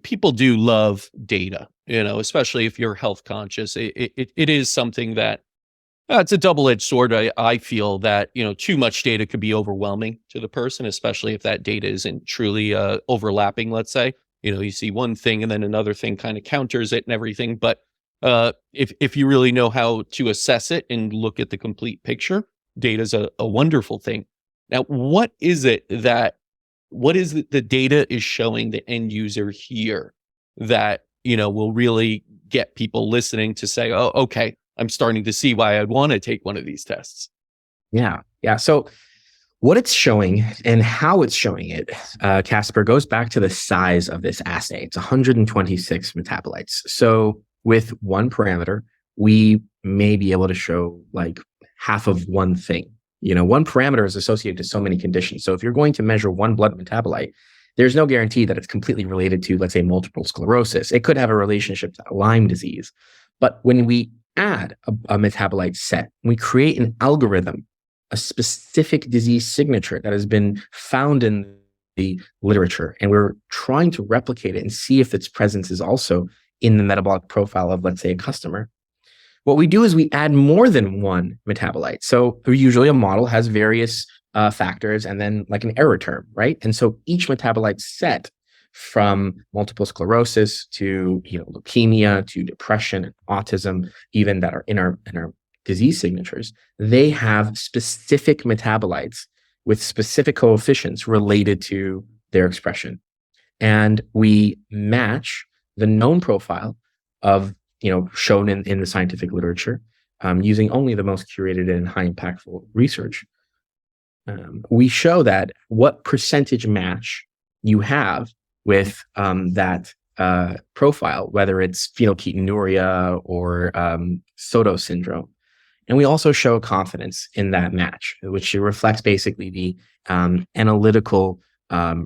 people do love data, especially if you're health conscious. It is something that it's a double-edged sword. I feel that, too much data could be overwhelming to the person, especially if that data isn't truly overlapping, let's say. You see one thing and then another thing kind of counters it and everything. But if you really know how to assess it and look at the complete picture, data is a wonderful thing. Now, what is the data is showing the end user here that, will really get people listening to say, oh, okay, I'm starting to see why I'd want to take one of these tests. Yeah. So what it's showing and how it's showing it, Casper, goes back to the size of this assay. It's 126 metabolites. So with one parameter, we may be able to show like half of one thing. One parameter is associated to so many conditions. So if you're going to measure one blood metabolite, there's no guarantee that it's completely related to, let's say, multiple sclerosis. It could have a relationship to Lyme disease. But when we add a metabolite set, we create an algorithm, a specific disease signature that has been found in the literature, and we're trying to replicate it and see if its presence is also in the metabolic profile of, let's say, a customer. What we do is we add more than one metabolite. So usually a model has various factors and then like an error term, right? And so each metabolite set, from multiple sclerosis to leukemia to depression and autism, even that are in our disease signatures, they have specific metabolites with specific coefficients related to their expression. And we match the known profile of shown in the scientific literature using only the most curated and high impactful research. We show that what percentage match you have with that profile, whether it's phenylketonuria or Soto syndrome. And we also show confidence in that match, which reflects basically the analytical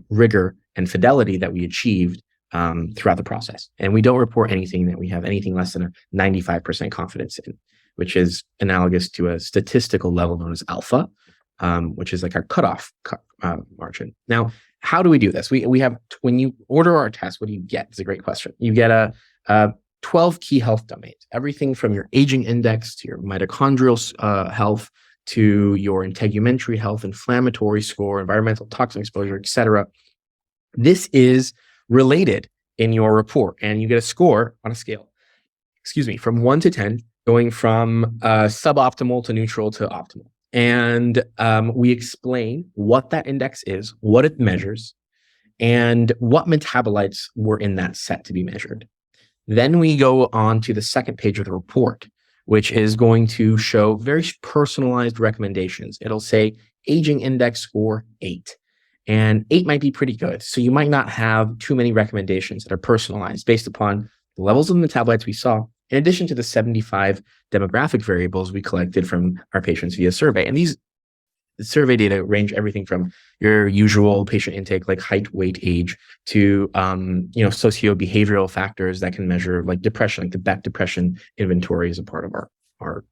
rigor and fidelity that we achieved throughout the process. And we don't report anything that we have anything less than a 95% confidence in, which is analogous to a statistical level known as alpha, which is like our cutoff margin. Now, how do we do this? We have, when you order our test, what do you get? It's a great question. You get a 12 key health domains, everything from your aging index to your mitochondrial health to your integumentary health, inflammatory score, environmental toxin exposure, etc. This is related in your report, and you get a score on a scale, from 1 to 10, going from suboptimal to neutral to optimal. And we explain what that index is, what it measures, and what metabolites were in that set to be measured. Then we go on to the second page of the report, which is going to show very personalized recommendations. It'll say aging index score 8. And 8 might be pretty good. So you might not have too many recommendations that are personalized based upon the levels of the metabolites we saw, in addition to the 75 demographic variables we collected from our patients via survey. And these survey data range everything from your usual patient intake, like height, weight, age, to socio-behavioral factors that can measure like depression, like the Beck Depression Inventory is a part of our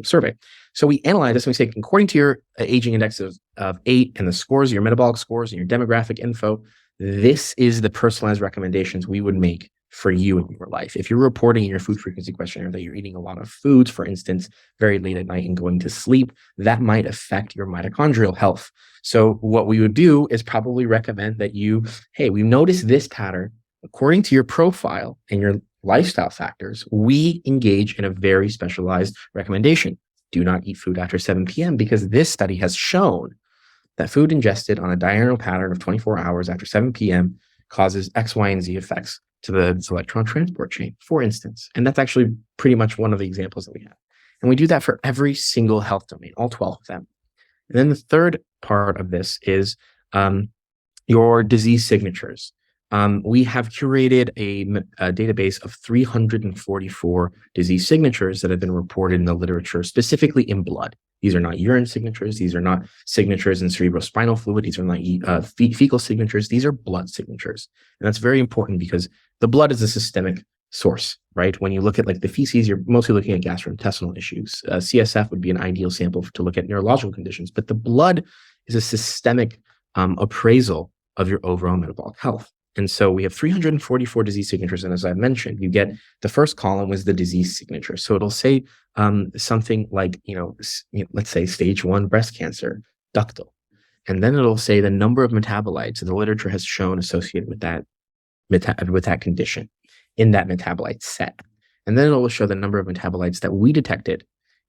survey. So we analyze this and we say, according to your aging index of 8 and the scores, your metabolic scores and your demographic info, this is the personalized recommendations we would make for you in your life. If you're reporting in your food frequency questionnaire that you're eating a lot of foods, for instance, very late at night and going to sleep, that might affect your mitochondrial health. So what we would do is probably recommend that we noticed this pattern. According to your profile and your lifestyle factors, we engage in a very specialized recommendation. Do not eat food after 7 p.m. because this study has shown that food ingested on a diurnal pattern of 24 hours after 7 p.m. causes X, Y, and Z effects to the electron transport chain, for instance. And that's actually pretty much one of the examples that we have. And we do that for every single health domain, all 12 of them. And then the third part of this is your disease signatures. We have curated a database of 344 disease signatures that have been reported in the literature, specifically in blood. These are not urine signatures. These are not signatures in cerebrospinal fluid. These are not fecal signatures. These are blood signatures. And that's very important because the blood is a systemic source, right? When you look at like the feces, you're mostly looking at gastrointestinal issues. CSF would be an ideal sample to look at neurological conditions, but the blood is a systemic appraisal of your overall metabolic health. And so we have 344 disease signatures. And as I mentioned, you get the first column was the disease signature. So it'll say something like, let's say stage 1 breast cancer, ductal. And then it'll say the number of metabolites the literature has shown associated with that condition in that metabolite set. And then it will show the number of metabolites that we detected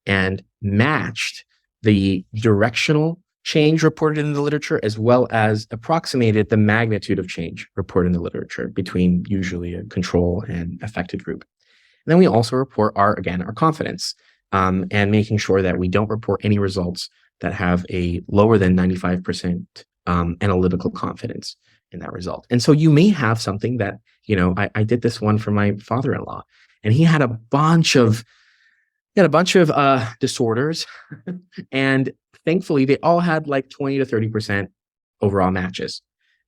and matched the directional change reported in the literature, as well as approximated the magnitude of change reported in the literature between usually a control and affected group. And then we also report our confidence and making sure that we don't report any results that have a lower than 95% analytical confidence in that result. And so you may have something that, I did this one for my father-in-law, and he had a bunch of disorders, and thankfully they all had like 20 to 30% overall matches.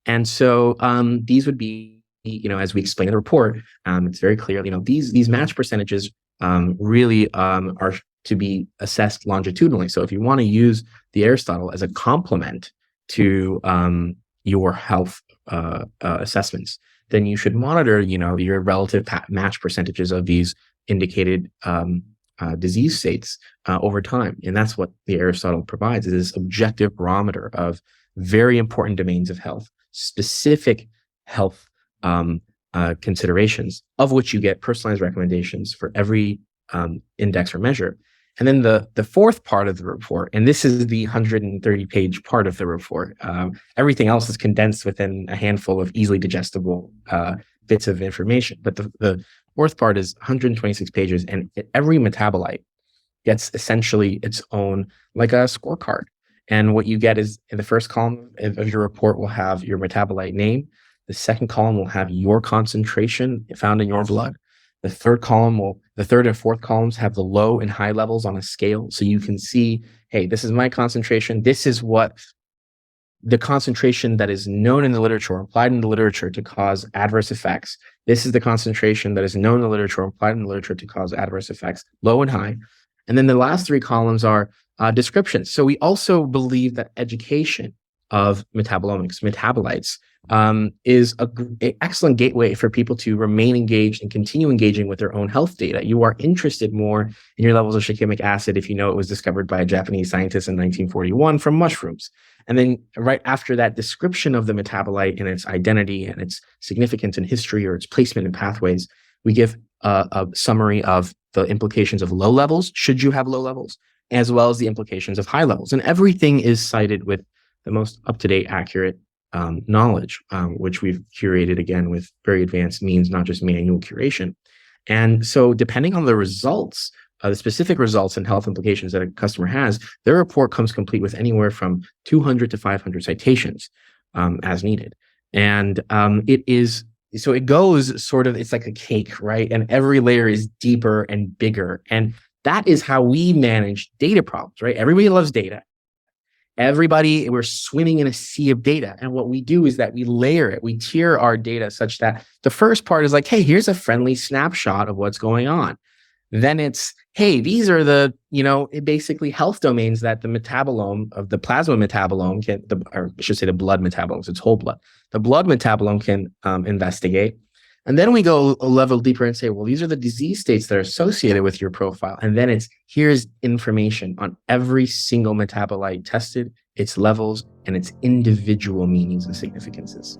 And so these would be, as we explain in the report, it's very clear, these match percentages really are to be assessed longitudinally. So if you want to use the Aristotle as a complement to your health assessments, then you should monitor, your relative match percentages of these indicated disease states over time. And that's what the Aristotle provides, is this objective barometer of very important domains of health, specific health considerations, of which you get personalized recommendations for every index or measure. And then the fourth part of the report, and this is the 130-page part of the report. Everything else is condensed within a handful of easily digestible bits of information. But the fourth part is 126 pages, and every metabolite gets essentially its own, like a scorecard. And what you get is, in the first column of your report will have your metabolite name. The second column will have your concentration found in your blood. The third and fourth columns have the low and high levels on a scale. So you can see, hey, this is my concentration. This is what the concentration that is known in the literature, or applied in the literature to cause adverse effects. This is the concentration that is known in the literature, or applied in the literature to cause adverse effects, low and high. And then the last three columns are descriptions. So we also believe that education of metabolites, is an excellent gateway for people to remain engaged and continue engaging with their own health data. You are interested more in your levels of shikimic acid if you know it was discovered by a Japanese scientist in 1941 from mushrooms. And then right after that description of the metabolite and its identity and its significance in history or its placement in pathways, we give a summary of the implications of low levels, should you have low levels, as well as the implications of high levels. And everything is cited with the most up-to-date, accurate knowledge, which we've curated again with very advanced means, not just manual curation. And so depending on the results, the specific results and health implications that a customer has, their report comes complete with anywhere from 200 to 500 citations as needed. And it goes sort of, it's like a cake, right? And every layer is deeper and bigger. And that is how we manage data problems, right? Everybody loves data. We're swimming in a sea of data. And what we do is that we layer it, we tier our data such that the first part is like, hey, here's a friendly snapshot of what's going on. Then it's, hey, these are the, basically health domains that the metabolome of the plasma metabolome or I should say the blood metabolome, it's whole blood. The blood metabolome can investigate. And then we go a level deeper and say, well, these are the disease states that are associated with your profile. And then here's information on every single metabolite tested, its levels, and its individual meanings and significances.